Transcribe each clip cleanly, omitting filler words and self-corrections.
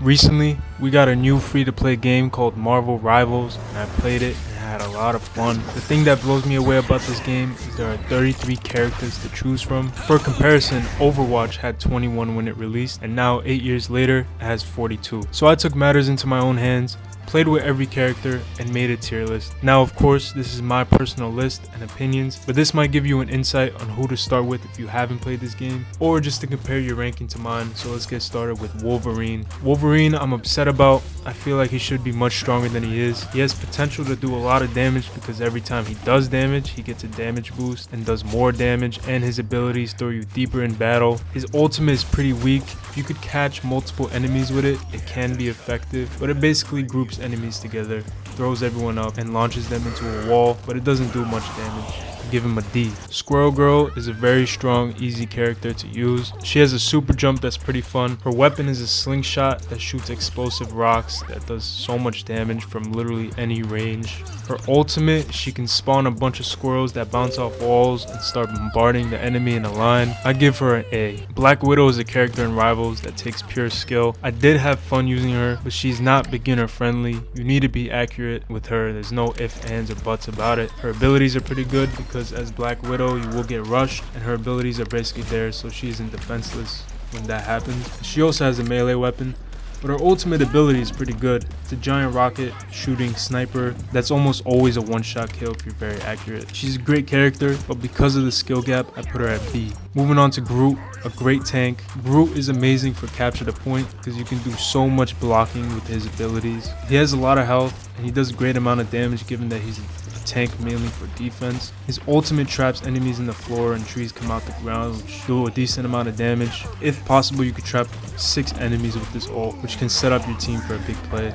Recently, we got a new free-to-play game called Marvel Rivals, and I played it and had a lot of fun. The thing that blows me away about this game is there are 33 characters to choose from. For comparison, Overwatch had 21 when it released, and now 8 years later, it has 42. So I took matters into my own hands, played with every character, and made a tier list. Now of course, this is my personal list and opinions, but this might give you an insight on who to start with if you haven't played this game, or just to compare your ranking to mine. So let's get started with Wolverine. Wolverine, I'm upset about. I feel like he should be much stronger than he is. He has potential to do a lot of damage because every time he does damage, he gets a damage boost and does more damage, and his abilities throw you deeper in battle. His ultimate is pretty weak. If you could catch multiple enemies with it, it can be effective, but it basically groups enemies together, throws everyone up, and launches them into a wall, but it doesn't do much damage. Give him a D. Squirrel Girl is a very strong, easy character to use. She has a super jump that's pretty fun. Her weapon is a slingshot that shoots explosive rocks that does so much damage from literally any range. Her ultimate, she can spawn a bunch of squirrels that bounce off walls and start bombarding the enemy in a line. I give her an A. Black Widow is a character in Rivals that takes pure skill. I did have fun using her, but she's not beginner friendly. You need to be accurate with her. There's no ifs, ands, or buts about it. Her abilities are pretty good because as Black Widow, you will get rushed, and her abilities are basically there, so she isn't defenseless when that happens. She also has a melee weapon, but her ultimate ability is pretty good. It's a giant rocket shooting sniper that's almost always a one-shot kill if you're very accurate. She's a great character, but because of the skill gap, I put her at B. Moving on to Groot, a great tank. Groot is amazing for capture the point because you can do so much blocking with his abilities. He has a lot of health, and he does a great amount of damage given that he's a tank mainly for defense. His ultimate traps enemies in the floor and trees come out the ground, which do a decent amount of damage. If possible, you could trap 6 enemies with this ult, which can set up your team for a big play.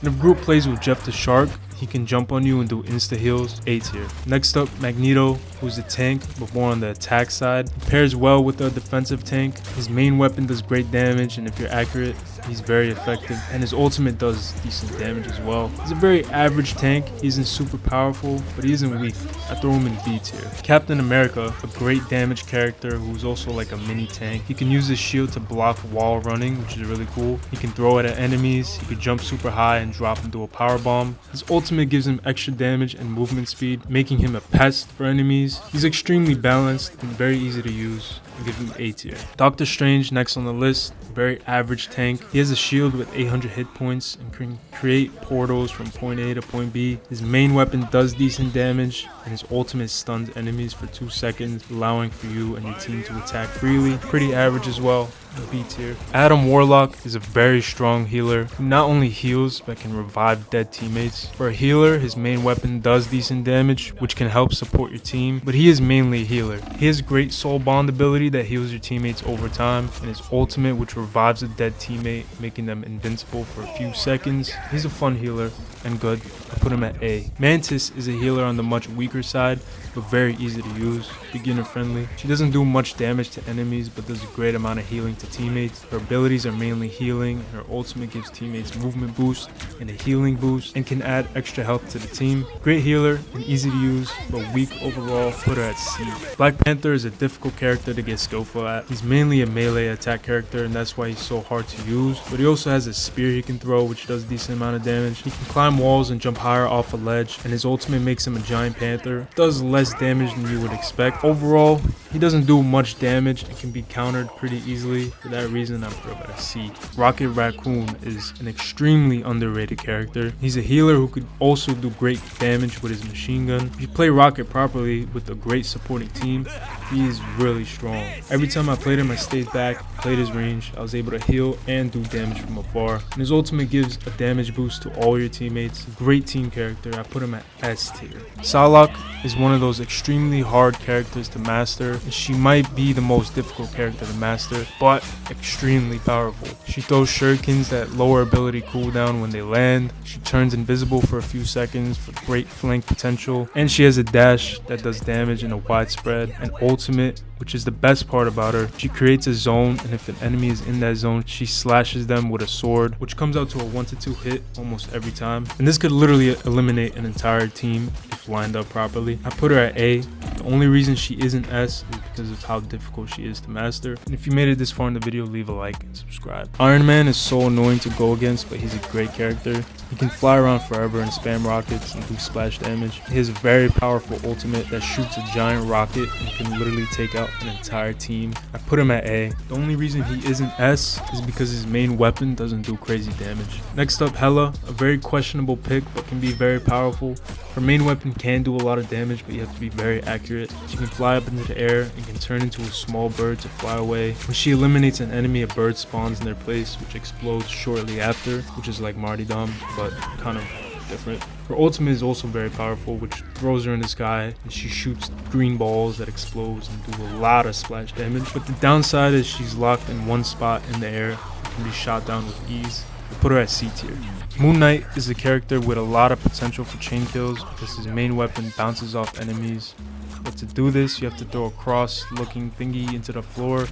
And if Groot plays with Jeff the Shark, he can jump on you and do insta heals. A tier. Next up, Magneto, who's a tank but more on the attack side. He pairs well with a defensive tank. His main weapon does great damage, and if you're accurate, he's very effective, and his ultimate does decent damage as well. He's a very average tank. He isn't super powerful, but he isn't weak. I throw him in B tier. Captain America, a great damage character who's also like a mini tank. He can use his shield to block wall running, which is really cool. He can throw it at enemies. He can jump super high and drop into a power bomb. His ultimate gives him extra damage and movement speed, making him a pest for enemies. He's extremely balanced and very easy to use. I give him A tier. Doctor Strange, next on the list, very average tank. He has a shield with 800 hit points and can create portals from point A to point B. His main weapon does decent damage, and his ultimate stuns enemies for 2 seconds, allowing for you and your team to attack freely. Pretty average as well. B tier. Adam Warlock is a very strong healer who not only heals but can revive dead teammates. For a healer, his main weapon does decent damage, which can help support your team, but he is mainly a healer. He has great soul bond ability that heals your teammates over time, and his ultimate, which revives a dead teammate, making them invincible for a few seconds. He's a fun healer and good. I put him at A. Mantis is a healer on the much weaker side, but very easy to use, beginner friendly. She doesn't do much damage to enemies, but does a great amount of healing to teammates. Her abilities are mainly healing, and her ultimate gives teammates movement boost and a healing boost, and can add extra health to the team. Great healer and easy to use, but weak overall. Put her at C. Black Panther is a difficult character to get skillful at. He's mainly a melee attack character, and that's why he's so hard to use, but he also has a spear he can throw, which does a decent amount of damage. He can climb walls and jump higher off a ledge, and his ultimate makes him a giant panther. Does less damage than you would expect. Overall, he doesn't do much damage and can be countered pretty easily. For that reason, I put him at a C. Rocket Raccoon is an extremely underrated character. He's a healer who could also do great damage with his machine gun. If you play Rocket properly with a great supporting team, he is really strong. Every time I played him, I stayed back, played his range. I was able to heal and do damage from afar. And his ultimate gives a damage boost to all your teammates. Great team character. I put him at S tier. Psylocke is one of those extremely hard characters to master. She might be the most difficult character to master, but extremely powerful. She throws shurikens that lower ability cooldown when they land. She turns invisible for a few seconds for great flank potential, and she has a dash that does damage in a widespread, and ultimate, which is the best part about her. She creates a zone, and if an enemy is in that zone, she slashes them with a sword, which comes out to a 1-2 hit almost every time. And this could literally eliminate an entire team if lined up properly. I put her at A. The only reason she isn't S is because of how difficult she is to master. And if you made it this far in the video, leave a like and subscribe. Iron Man is so annoying to go against, but he's a great character. He can fly around forever and spam rockets and do splash damage. He has a very powerful ultimate that shoots a giant rocket and can literally take out an entire team. I put him at A. The only reason he isn't S is because his main weapon doesn't do crazy damage. Next up, Hela, a very questionable pick but can be very powerful. Her main weapon can do a lot of damage, but you have to be very accurate. She can fly up into the air and can turn into a small bird to fly away. When she eliminates an enemy, a bird spawns in their place, which explodes shortly after, which is like Martyrdom, but kind of different. Her ultimate is also very powerful, which throws her in the sky and she shoots green balls that explode and do a lot of splash damage. But the downside is she's locked in one spot in the air and can be shot down with ease. I put her at C tier. Moon Knight is a character with a lot of potential for chain kills because his main weapon bounces off enemies. But to do this, you have to throw a cross-looking thingy into the floor,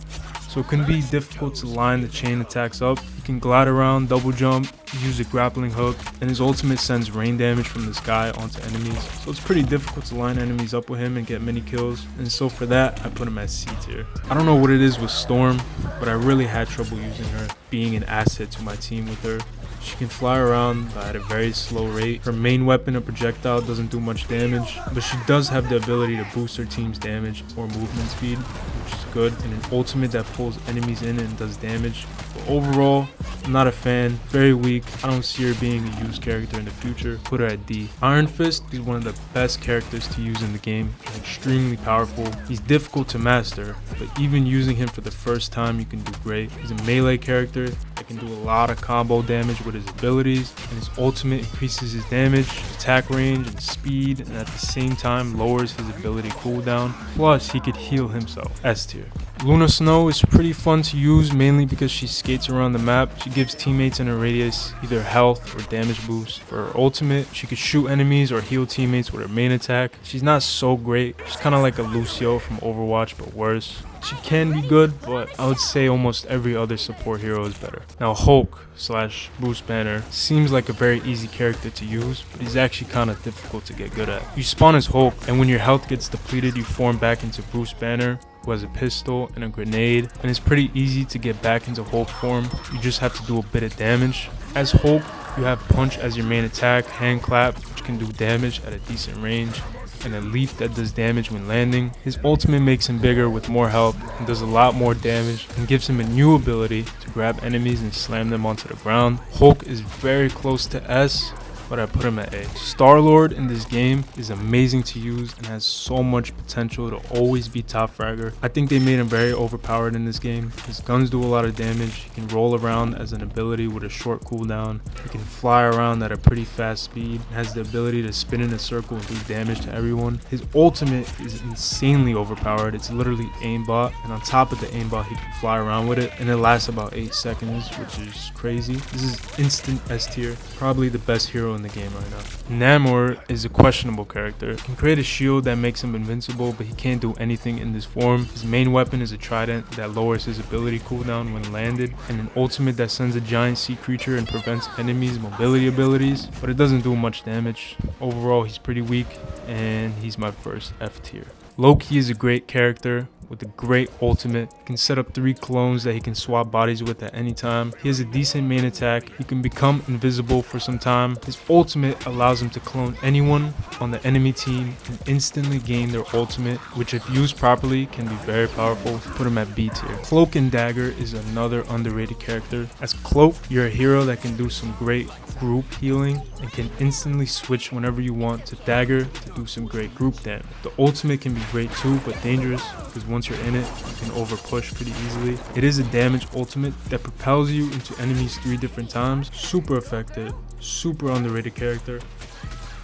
so it can be difficult to line the chain attacks up. He can glide around, double jump, use a grappling hook, and his ultimate sends rain damage from the sky onto enemies. So it's pretty difficult to line enemies up with him and get many kills, and so for that, I put him at C tier. I don't know what it is with Storm, but I really had trouble using her, being an asset to my team with her. She can fly around at a very slow rate. Her main weapon, a projectile, doesn't do much damage, but she does have the ability to boost her team's damage or movement speed, which is good, and an ultimate that pulls enemies in and does damage. But overall, I'm not a fan, very weak. I don't see her being a used character in the future. Put her at D. Iron Fist is one of the best characters to use in the game, and extremely powerful. He's difficult to master, but even using him for the first time, you can do great. He's a melee character that can do a lot of combo damage with his abilities, and his ultimate increases his damage, attack range, and speed, and at the same time lowers his ability cooldown. Plus, he could heal himself. S tier. Luna Snow is pretty fun to use, mainly because she skates around the map. She gives teammates in her radius either health or damage boost. For her ultimate, she could shoot enemies or heal teammates with her main attack. She's not so great. She's kind of like a Lucio from Overwatch, but worse. She can be good, but I would say almost every other support hero is better. Now Hulk / Bruce Banner seems like a very easy character to use, but he's actually kind of difficult to get good at. You spawn as Hulk, and when your health gets depleted, you form back into Bruce Banner, who has a pistol and a grenade, and it's pretty easy to get back into Hulk form. You just have to do a bit of damage. As Hulk, you have Punch as your main attack, Hand Clap, which can do damage at a decent range, and a leaf that does damage when landing. His ultimate makes him bigger with more health and does a lot more damage, and gives him a new ability to grab enemies and slam them onto the ground. Hulk is very close to S, but I put him at A. Star-Lord in this game is amazing to use and has so much potential to always be top fragger. I think they made him very overpowered in this game. His guns do a lot of damage. He can roll around as an ability with a short cooldown. He can fly around at a pretty fast speed and has the ability to spin in a circle and do damage to everyone. His ultimate is insanely overpowered. It's literally aimbot, and on top of the aimbot, he can fly around with it, and it lasts about 8 seconds, which is crazy. This is instant S tier, probably the best hero in the game right now. Namor is a questionable character. He can create a shield that makes him invincible, but he can't do anything in this form. His main weapon is a trident that lowers his ability cooldown when landed, and an ultimate that sends a giant sea creature and prevents enemies' mobility abilities, but it doesn't do much damage. Overall, he's pretty weak, and he's my first F tier. Loki is a great character with a great ultimate. He can set up 3 clones that he can swap bodies with at any time. He has a decent main attack. He can become invisible for some time. His ultimate allows him to clone anyone on the enemy team and instantly gain their ultimate, which if used properly can be very powerful. Put him at B tier. Cloak and Dagger is another underrated character. As Cloak, you're a hero that can do some great group healing and can instantly switch whenever you want to Dagger to do some great group damage. The ultimate can be great too, but dangerous because once you're in it, you can over push pretty easily. It is a damage ultimate that propels you into enemies 3 different times. Super effective, super underrated character.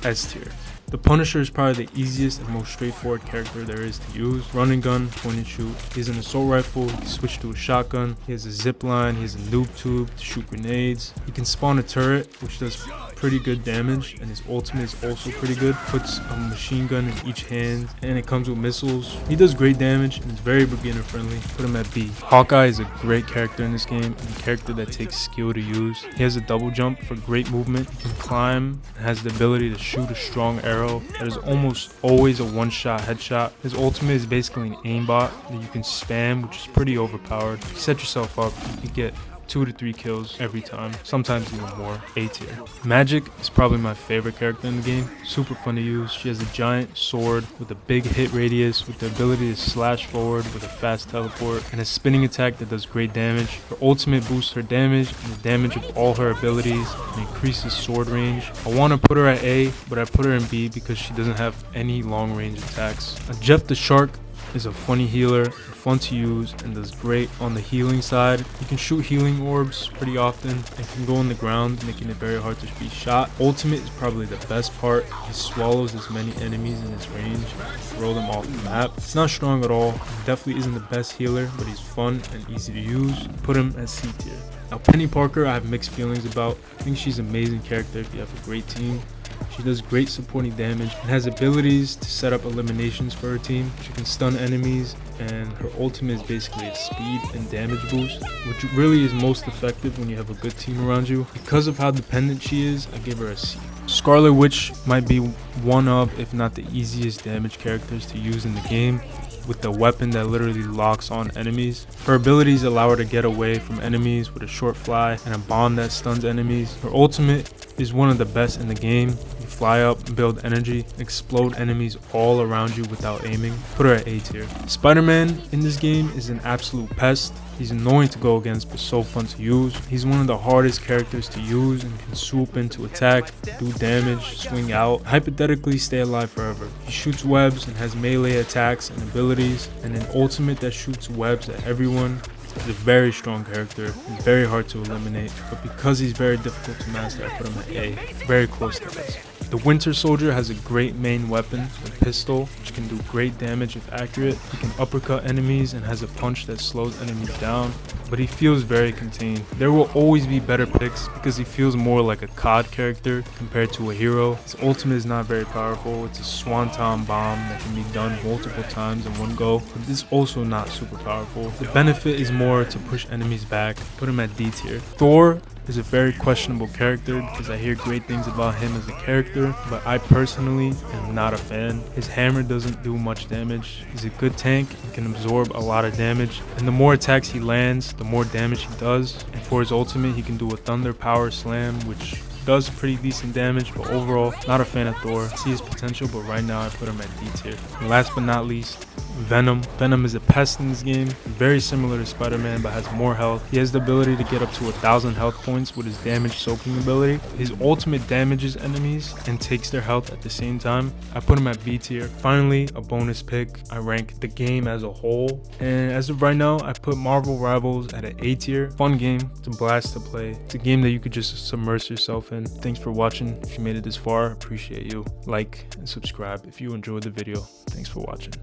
S tier. The Punisher is probably the easiest and most straightforward character there is to use. Run and gun, point and shoot. He has an assault rifle, he can switch to a shotgun, he has a zip line, he has a noob tube to shoot grenades. He can spawn a turret, which does pretty good damage, and his ultimate is also pretty good. Puts a machine gun in each hand, and it comes with missiles. He does great damage and is very beginner friendly. Put him at B. Hawkeye is a great character in this game, and a character that takes skill to use. He has a double jump for great movement. He can climb and has the ability to shoot a strong arrow that is almost always a one-shot headshot. His ultimate is basically an aimbot that you can spam, which is pretty overpowered. If you set yourself up, you can get 2 to 3 kills every time, sometimes even more. A tier. Magic is probably my favorite character in the game. Super fun to use. She has a giant sword with a big hit radius, with the ability to slash forward with a fast teleport, and a spinning attack that does great damage. Her ultimate boosts her damage and the damage of all her abilities and increases sword range. I want to put her at A, but I put her in B because she doesn't have any long range attacks. Jeff the Shark is a funny healer, fun to use, and does great on the healing side. You can shoot healing orbs pretty often and can go on the ground, making it very hard to be shot. Ultimate is probably the best part. He swallows as many enemies in his range and throw them off the map. It's not strong at all. He definitely isn't the best healer, but he's fun and easy to use. Put him at C tier. Now Penny Parker, I have mixed feelings about. I think she's an amazing character if you have a great team. She does great supporting damage and has abilities to set up eliminations for her team. She can stun enemies, and her ultimate is basically a speed and damage boost, which really is most effective when you have a good team around you. Because of how dependent she is, I give her a C. Scarlet Witch might be one of, if not the easiest damage characters to use in the game, with the weapon that literally locks on enemies. Her abilities allow her to get away from enemies with a short fly and a bomb that stuns enemies. Her ultimate is one of the best in the game. You fly up, build energy, explode enemies all around you without aiming. Put her at A tier. Spider-Man in this game is an absolute pest. He's annoying to go against, but so fun to use. He's one of the hardest characters to use and can swoop in to attack, do damage, swing out, hypothetically stay alive forever. He shoots webs and has melee attacks and abilities, and an ultimate that shoots webs at everyone. He's a very strong character. He's very hard to eliminate, but because he's very difficult to master, I put him at A. Very close to this. The Winter Soldier has a great main weapon, the pistol, which can do great damage if accurate. He can uppercut enemies and has a punch that slows enemies down, but he feels very contained. There will always be better picks because he feels more like a COD character compared to a hero. His ultimate is not very powerful. It's a swanton bomb that can be done multiple times in one go, but it's also not super powerful. The benefit is more to push enemies back. Put him at D tier. Thor is a very questionable character because I hear great things about him as a character, but I personally am not a fan. His hammer doesn't do much damage. He's a good tank and can absorb a lot of damage, and the more attacks he lands, the more damage he does. And for his ultimate, he can do a thunder power slam, which does pretty decent damage, but overall, not a fan of Thor. I see his potential, but right now I put him at D tier. And last but not least, Venom. Venom is a pest in this game, very similar to Spider-Man but has more health. He has the ability to get up to 1,000 health points with his damage soaking ability. His ultimate damages enemies and takes their health at the same time. I put him at B tier. Finally, a bonus pick. I rank the game as a whole, and as of right now, I put Marvel Rivals at an A tier. Fun game, it's a blast to play. It's a game that you could just submerge yourself in. Thanks for watching. If you made it this far, appreciate you. Like and subscribe if you enjoyed the video. Thanks for watching.